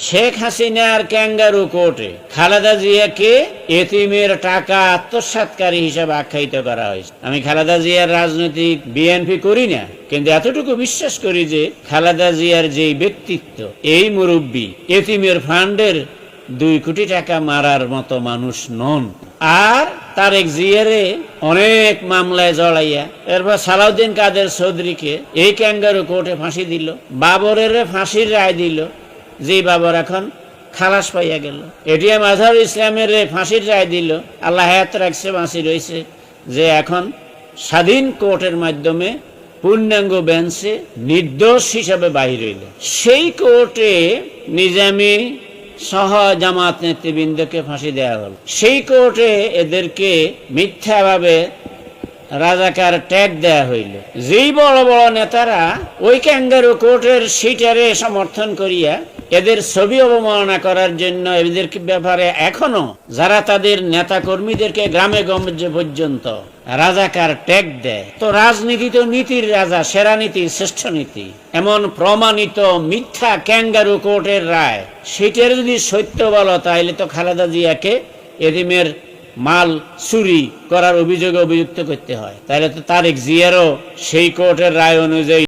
শেখ হাসিনার ক্যাঙ্গারু কোর্টে খালেদা জিয়াকে এতিমের টাকা আত্মসাৎকারী হিসাবে আখ্যায়িত করা হয়েছে। আমি খালেদা জিয়ার রাজনৈতিক বিএনপি করি না, কিন্তু এতটুকু বিশ্বাস করি যে খালেদা জিয়ার যে ব্যক্তিত্ব, এই মুরব্বী এতিমের ফান্ডের 2 কোটি টাকা মারার মতো মানুষ নন। আর তারেক জিয়ারে অনেক মামলায় জড়াইয়া এরপর সালাউদ্দিন কাদের চৌধুরীকে এই ক্যাঙ্গারু কোর্টে ফাঁসি দিল, বাবরের ফাঁসির রায় দিল, যে বাবর এখন খালাস পাইয়া গেল। এটিএম আজহারুল ইসলামের ফাঁসির রায় দিল, আল্লাহ হায়াত রাখছে, বাঁচি রয়েছে, যে এখন স্বাধীন কোর্টের মাধ্যমে পূর্ণাঙ্গ বেঞ্চে নির্দোষ হিসাবে বাহির হইল। সেই কোর্টে নিজামী সহ জামাত নেতৃবৃন্দকে ফাঁসি দেওয়া হল। সেই কোর্টে এদেরকে মিথ্যাভাবে রাজাকার ট্যাগ দেয়া হইল। যেই বড় বড় নেতারা ওই ক্যাঙ্গারু কোর্টের সিটারে সমর্থন করিয়া এদের ছবি অবমাননা করার জন্য এদের ব্যাপারে এখনো যারা তাদের নেতা কর্মীদেরকে গ্রামে গঞ্জে পর্যন্ত রাজাকার ট্যাগ দেয়, তো রাজনীতি তো নীতির রাজা, সেরা নীতি, শ্রেষ্ঠ নীতি। এমন প্রমাণিত মিথ্যা ক্যাঙ্গারু কোর্টের রায়, সেটার যদি সত্য বলো, তাহলে তো খালেদা জিয়াকে এতিমের মাল চুরি করার অভিযোগে অভিযুক্ত করতে হয়। তাহলে তো তারেক জিয়ারও সেই কোর্টের রায় অনুযায়ী